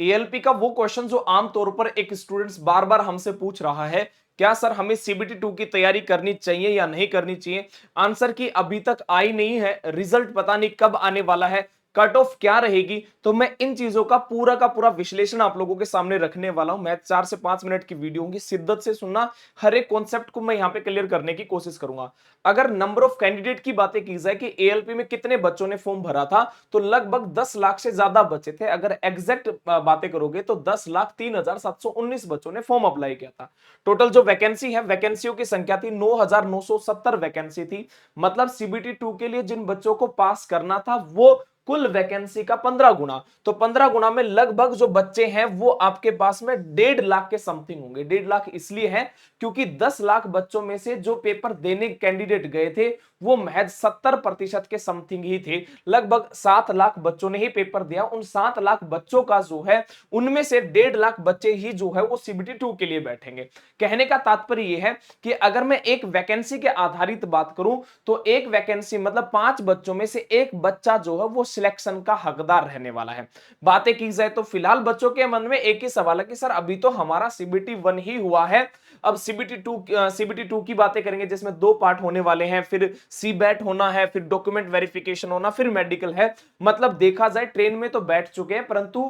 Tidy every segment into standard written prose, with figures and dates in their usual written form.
ALP का वो question जो आमतौर पर एक स्टूडेंट्स बार बार हमसे पूछ रहा है, क्या सर हमें सीबीटी 2 की तैयारी करनी चाहिए या नहीं करनी चाहिए? आंसर की अभी तक आई नहीं है, रिजल्ट पता नहीं कब आने वाला है, कट ऑफ क्या रहेगी। तो मैं इन चीजों का पूरा विश्लेषण आप लोगों के सामने रखने वाला हूं। मैं 4 से 5 मिनट की वीडियो होगी, शिद्दत से सुनना। हर एक कॉन्सेप्ट को मैं यहां पे क्लियर करने की कोशिश करूंगा। अगर नंबर ऑफ कैंडिडेट की बातें की जाए कि एएलपी में कितने बच्चों ने फॉर्म भरा था, तो लगभग 10 लाख से ज्यादा बच्चे थे। अगर एग्जैक्ट बातें करोगे तो 10,03,719 बच्चों ने फॉर्म अप्लाई किया था। टोटल जो वैकेंसी है, वैकेंसियों की संख्या थी 9,970 वैकेंसी थी। मतलब सीबीटी 2 के लिए जिन बच्चों को पास करना था वो कुल वैकेंसी का 15 गुना। तो 15 गुना में लगभग जो बच्चे हैं वो आपके पास में 1.5 लाख के समथिंग होंगे। 1.5 लाख इसलिए है क्योंकि 10 लाख बच्चों में से जो पेपर देने कैंडिडेट गए थे वो महज 70% के समथिंग ही थे। लगभग 7 लाख बच्चों ने ही पेपर दिया। उन 7 लाख बच्चों का जो है, उनमें से 1.5 लाख बच्चे ही जो है वो सीबीटी 2 के लिए बैठेंगे। कहने का तात्पर्य यह है कि अगर मैं एक वैकेंसी के आधारित बात करूं तो एक वैकेंसी मतलब 5 बच्चों में से एक बच्चा जो है वो सिलेक्शन का हकदार रहने वाला है। बातें की जाए तो फिलहाल बच्चों के मन में एक ही सवाल है कि सर अभी तो हमारा सीबीटी 1 ही हुआ है, अब सीबीटी 2 की बातें करेंगे जिसमें 2 पार्ट होने वाले हैं, फिर सीबैट होना है, फिर डॉक्यूमेंट वेरिफिकेशन होना, फिर मेडिकल है। मतलब देखा जाए ट्रेन में तो बैठ चुके हैं, परंतु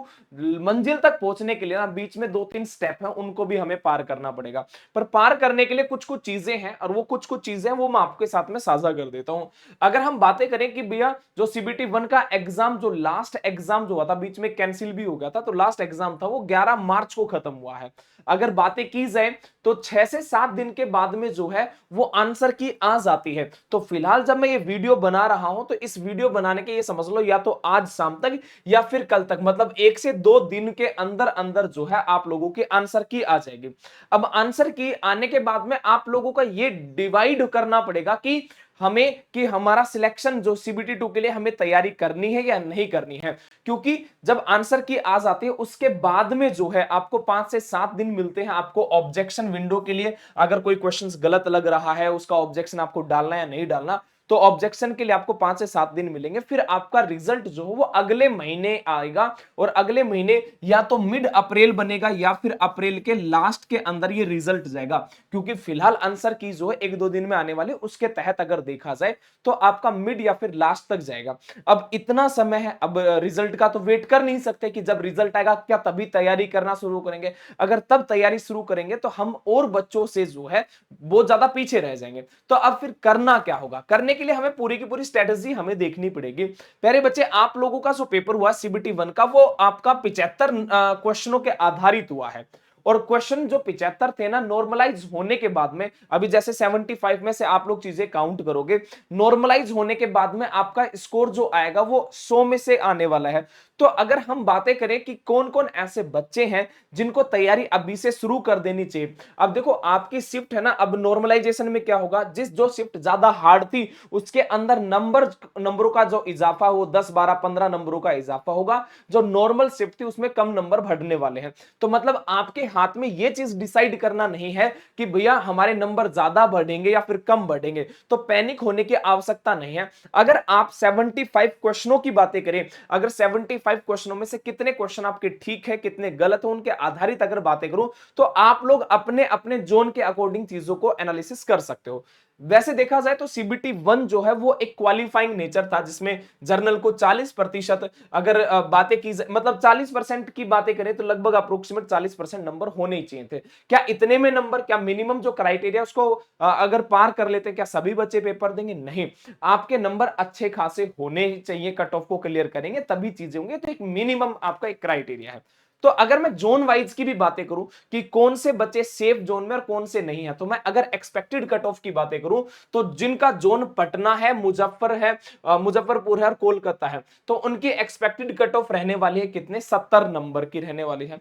मंजिल तक पहुंचने के लिए ना बीच में 2-3 स्टेप हैं, उनको भी हमें पार करना पड़ेगा। पर पार करने के लिए कुछ कुछ चीजें हैं, और वो कुछ कुछ चीजें वो मैं आपके साथ में साझा कर देता हूं। अगर हम बातें करें कि भैया जो सीबीटी 1 का एग्जाम, जो लास्ट एग्जाम जो हुआ था, बीच में कैंसिल भी हो गया था, तो लास्ट एग्जाम था वो 11 मार्च को खत्म हुआ है। अगर बातें की जाए तो 6 से 7 दिन के बाद में जो है वो आंसर की आ जाती है। तो फिलहाल जब मैं ये वीडियो बना रहा हूं तो इस वीडियो बनाने के ये समझ लो या तो आज शाम तक या फिर कल तक, मतलब 1 से 2 दिन के अंदर अंदर जो है आप लोगों की आंसर की आ जाएगी। अब आंसर की आने के बाद में आप लोगों का ये डिवाइड करना पड़ेगा कि हमें, कि हमारा सिलेक्शन जो सीबीटी 2 के लिए हमें तैयारी करनी है या नहीं करनी है। क्योंकि जब आंसर की आ जाती है उसके बाद में जो है आपको 5 से 7 दिन मिलते हैं आपको ऑब्जेक्शन विंडो के लिए। अगर कोई क्वेश्चन गलत लग रहा है, उसका ऑब्जेक्शन आपको डालना या नहीं डालना, तो ऑब्जेक्शन के लिए आपको 5 से 7 दिन मिलेंगे। फिर आपका रिजल्ट जो है वो अगले महीने आएगा, और अगले महीने या तो मिड अप्रैल बनेगा या फिर अप्रैल के लास्ट के अंदर ये रिजल्ट जाएगा। क्योंकि फिलहाल आंसर की जो है 1-2 दिन में आने वाले, उसके तहत अगर देखा जाए तो आपका मिड या फिर लास्ट तक जाएगा। अब इतना समय है, अब रिजल्ट का तो वेट कर नहीं सकते कि जब रिजल्ट आएगा क्या तभी तैयारी करना शुरू करेंगे। अगर तब तैयारी शुरू करेंगे तो हम और बच्चों से जो है बहुत ज्यादा पीछे रह जाएंगे। तो अब फिर करना क्या होगा? करने के लिए हमें पूरी की पूरी स्ट्रेटेजी हमें देखनी पड़ेगी। प्यारे बच्चे, आप लोगों का जो पेपर हुआ सीबीटी 1 का, वो आपका 75 क्वेश्चनों के आधारित हुआ है। और क्वेश्चन जो 75 थे ना, नॉर्मलाइज होने के बाद में, अभी जैसे 75 में से आप लोग चीजें काउंट करोगे, नॉर्मलाइज होने के बाद में आपका स्कोर जो आएगा वो 100 में से आने वाला है। तो अगर हम बातें करें कि कौन कौन ऐसे बच्चे हैं जिनको तैयारी अभी से शुरू कर देनी चाहिए। अब देखो आपकी शिफ्ट है ना, अब नॉर्मलाइजेशन में क्या होगा, जिस जो शिफ्ट ज्यादा हार्ड थी उसके अंदर नंबरों का जो इजाफा हो, 10, 12, 15 नंबरों का इजाफा होगा। जो नॉर्मल शिफ्ट थी उसमें कम नंबर बढ़ने वाले हैं। तो मतलब आपके हाथ में यह चीज डिसाइड करना नहीं है कि भैया हमारे नंबर ज्यादा बढ़ेंगे या फिर कम बढ़ेंगे। तो पैनिक होने की आवश्यकता नहीं है। अगर आप 75 क्वेश्चनों की बातें करें, अगर 75 क्वेश्चनों में से कितने क्वेश्चन आपके ठीक है, कितने गलत है, उनके आधारित अगर बातें करूं, तो आप लोग अपने अपने जोन के अकॉर्डिंग चीजों को एनालिसिस कर सकते हो। वैसे देखा जाए तो सीबीटी 1 जो है वो एक क्वालिफाइंग नेचर था, जिसमें जर्नल को 40%, अगर बातें की मतलब 40% की बातें करें तो लगभग अप्रोक्सीमेट 40% नंबर होने ही चाहिए थे। क्या इतने में नंबर, क्या मिनिमम जो क्राइटेरिया उसको अगर पार कर लेते हैं क्या सभी बच्चे पेपर देंगे? नहीं, आपके नंबर अच्छे खासे होने ही चाहिए, कट ऑफ को क्लियर करेंगे तभी चीजें होंगी। तो एक मिनिमम आपका एक क्राइटेरिया है। तो अगर मैं जोन वाइज की भी बातें करूं कि कौन से बच्चे सेफ जोन में और कौन से नहीं है, तो मैं अगर एक्सपेक्टेड कट ऑफ की बातें करूं तो जिनका जोन पटना है, मुजफ्फरपुर है और कोलकाता है, तो उनकी एक्सपेक्टेड कट ऑफ रहने वाली है कितने? 70 नंबर की रहने वाली है।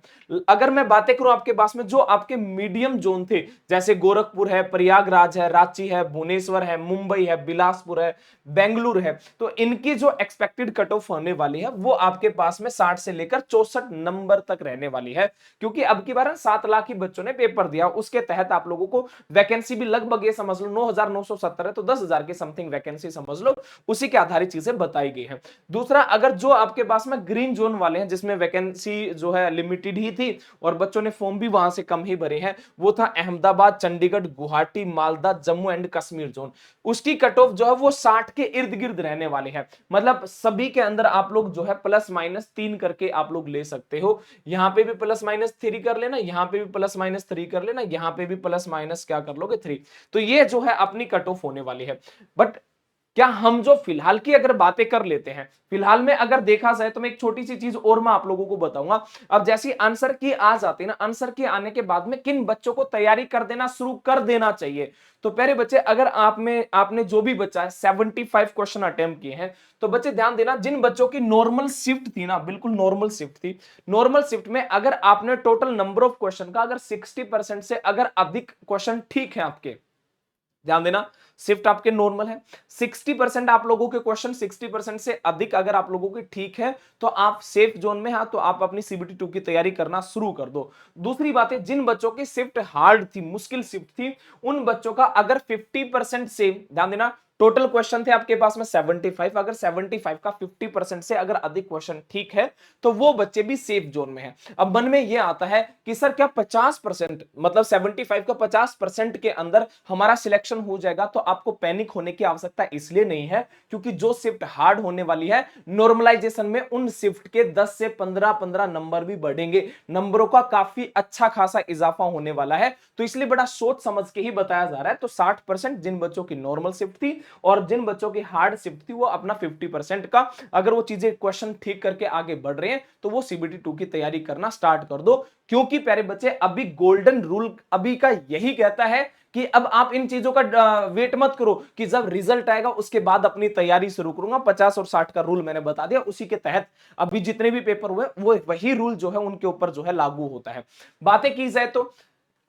अगर मैं बातें करूं आपके पास में जो आपके मीडियम जोन थे, जैसे गोरखपुर है, प्रयागराज है, रांची है, भुवनेश्वर है, मुंबई है, बिलासपुर है, बेंगलुरु है, तो इनकी जो एक्सपेक्टेड कट ऑफ होने वाली है वो आपके पास में 60 से लेकर 64 नंबर तक तक रहने वाली है, क्योंकि अब की बार 7 लाख ही बच्चों ने पेपर दिया, उसके तहत आप लोगों को वैकेंसी भी लगभग ये समझ लो 9,970 है, तो 10,000 की समथिंग वैकेंसी समझ लो, उसी के आधारित चीजें बताई गई है। दूसरा, अगर जो आपके पास में ग्रीन जोन वाले हैं जिसमें वैकेंसी जो है लिमिटेड ही थी और बच्चों ने फॉर्म भी वहां से कम ही भरे हैं, वो था अहमदाबाद, चंडीगढ़, गुवाहाटी, मालदा, जम्मू एंड कश्मीर जोन। उसकी कट ऑफ जो है वो 60 के इर्द गिर्द रहने वाले हैं, मतलब सभी के अंदर आप लोग जो है +-3 करके आप लोग ले सकते हो। यहां पे भी +-3 कर लेना, यहां पे भी +-3 कर लेना, यहां पे भी प्लस क्या कर लोगे 3। तो ये जो है अपनी कट ऑफ होने वाली है। बट क्या हम जो फिलहाल की अगर बातें कर लेते हैं, फिलहाल में अगर देखा जाए तो मैं एक छोटी सी चीज और मैं आप लोगों को बताऊंगा। अब जैसी आंसर की आ जाती है ना, आंसर की आने के बाद में किन बच्चों को तैयारी कर देना शुरू कर देना चाहिए। तो प्यारे बच्चे, अगर आपने जो भी बच्चा है 75 क्वेश्चन अटेम्प्ट किए हैं, तो बच्चे ध्यान देना, जिन बच्चों की नॉर्मल शिफ्ट थी ना, बिल्कुल नॉर्मल शिफ्ट थी, नॉर्मल शिफ्ट में अगर आपने टोटल नंबर ऑफ क्वेश्चन का अगर 60% से अगर अधिक क्वेश्चन ठीक है आपके, ध्यान देना, शिफ्ट आपके नॉर्मल है, 60% आप लोगों के क्वेश्चन 60% से अधिक अगर आप लोगों के ठीक है, तो आप सेफ जोन में हैं, तो आप अपनी सीबीटी 2 की तैयारी करना शुरू कर दो। दूसरी बात है, जिन बच्चों की शिफ्ट हार्ड थी, मुश्किल शिफ्ट थी, उन बच्चों का अगर 50% से, ध्यान देना, टोटल क्वेश्चन थे आपके पास में 75, अगर 75 का 50% से अगर अधिक क्वेश्चन ठीक है, तो वो बच्चे भी सेफ जोन में हैं। अब मन में ये आता है कि सर क्या 50%, मतलब 75 का 50% के अंदर हमारा सिलेक्शन हो जाएगा? तो आपको पैनिक होने की आवश्यकता इसलिए नहीं है क्योंकि जो शिफ्ट हार्ड होने वाली है, नॉर्मलाइजेशन में उन शिफ्ट के 10 से 15 नंबर भी बढ़ेंगे, नंबरों का काफी अच्छा खासा इजाफा होने वाला है। तो इसलिए बड़ा सोच समझ के ही बताया जा रहा है। तो 60% जिन बच्चों की नॉर्मल शिफ्ट थी और जिन बच्चों की हार्ड शिफ्ट थी, वो अपना 50% का, अगर वो चीजें क्वेश्चन ठीक करके आगे बढ़ रहे हैं, तो वो सीबीटी 2 की तैयारी करना स्टार्ट कर दो। क्योंकि प्यारे बच्चे, अभी गोल्डन रूल अभी का यही कहता है कि अब आप इन चीजों का वेट मत करो कि जब रिजल्ट आएगा उसके बाद अपनी तैयारी शुरू करूंगा। 50 और 60 का रूल मैंने बता दिया, उसी के तहत अभी जितने भी पेपर हुए वो वही रूल जो है उनके ऊपर जो है लागू होता है। बातें की जाए तो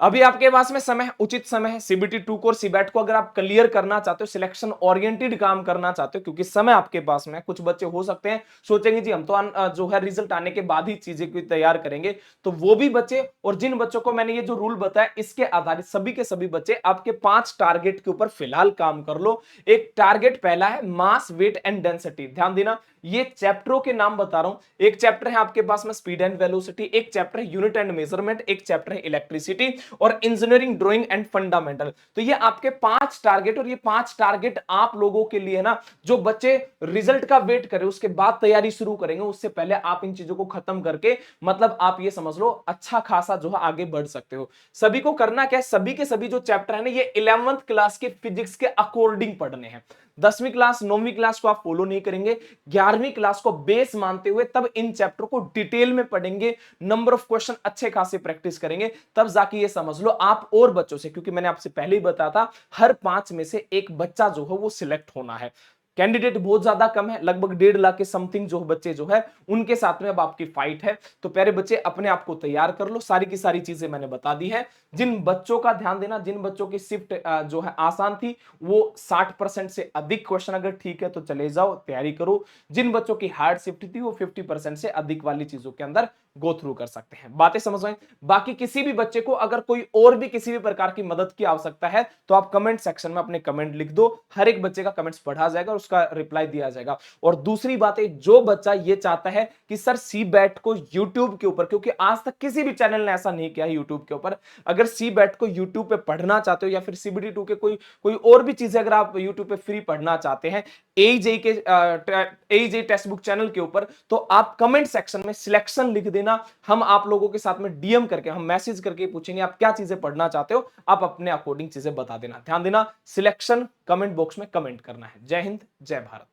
अभी आपके पास में समय, उचित समय है सीबीटी 2 को और सीबैट को अगर आप क्लियर करना चाहते हो, सिलेक्शन ओरिएंटेड काम करना चाहते हो, क्योंकि समय आपके पास में है। कुछ बच्चे हो सकते हैं सोचेंगे जी हम तो जो है रिजल्ट आने के बाद ही चीजें को तैयार करेंगे, तो वो भी बच्चे, और जिन बच्चों को मैंने ये जो रूल बताया इसके आधारित सभी के सभी बच्चे आपके 5 टारगेट के ऊपर फिलहाल काम कर लो। एक टारगेट पहला है मास, वेट एंड डेंसिटी। ध्यान देना, ये चैप्टरों के नाम बता रहा हूं। एक चैप्टर है आपके पास में स्पीड एंड वेलोसिटी, एक चैप्टर है यूनिट एंड मेजरमेंट, एक चैप्टर है इलेक्ट्रिसिटी और इंजीनियरिंग ड्राइंग एंड फंडामेंटल। तो ये आपके 5 टारगेट, और ये 5 टारगेट आप लोगों के लिए ना, जो बच्चे रिजल्ट का वेट करें उसके बाद तैयारी शुरू करेंगे, उससे पहले आप इन चीजों को खत्म करके, मतलब आप ये समझ लो अच्छा खासा जो है आगे बढ़ सकते हो। सभी को करना क्या है, सभी के सभी जो चैप्टर है ना, ये 11वीं क्लास के फिजिक्स के अकॉर्डिंग पढ़ने हैं। 10वीं क्लास 9वीं क्लास को आप फॉलो नहीं करेंगे, 11वीं क्लास को बेस मानते हुए तब इन चैप्टर को डिटेल में पढ़ेंगे, नंबर ऑफ क्वेश्चन अच्छे खासे प्रैक्टिस करेंगे, तब जाके ये समझ लो आप और बच्चों से, क्योंकि मैंने आपसे पहले ही बताया था हर 5 में से एक बच्चा जो है वो सिलेक्ट होना है। कैंडिडेट बहुत ज्यादा कम है, लगभग 1.5 लाख के समथिंग जो बच्चे जो है उनके साथ में अब आपकी फाइट है। तो प्यारे बच्चे, अपने आप को तैयार कर लो, सारी की सारी चीजें मैंने बता दी है। जिन बच्चों का ध्यान देना, जिन बच्चों की शिफ्ट जो है आसान थी, वो 60% से अधिक क्वेश्चन अगर ठीक है तो चले जाओ, तैयारी करो। जिन बच्चों की हार्ड शिफ्ट थी, वो 50% से अधिक वाली चीजों के अंदर गो थ्रू कर सकते हैं। बातें समझ में? बाकी किसी भी बच्चे को अगर कोई और भी किसी भी प्रकार की मदद की आवश्यकता है, तो आप कमेंट सेक्शन में अपने कमेंट लिख दो, हर एक बच्चे का कमेंट्स पढ़ा जाएगा और उसका रिप्लाई दिया जाएगा। और दूसरी बात है, जो बच्चा ये चाहता है कि सर सी बैट को यूट्यूब के ऊपर, क्योंकि आज तक किसी भी चैनल ने ऐसा नहीं किया है यूट्यूब के ऊपर, अगर सी बैट को यूट्यूब पे पढ़ना चाहते हो या फिर सीबीटी 2 के कोई और भी चीजें अगर आप यूट्यूब पे फ्री पढ़ना चाहते हैं एईजेई टेक्स्ट बुक चैनल के ऊपर, तो आप कमेंट सेक्शन में सिलेक्शन लिख देना। हम आप लोगों के साथ में डीएम करके, हम मैसेज करके पूछेंगे आप क्या चीजें पढ़ना चाहते हो, आप अपने अकॉर्डिंग चीजें बता देना। ध्यान देना, सिलेक्शन कमेंट बॉक्स में कमेंट करना है। जय हिंद, जय भारत।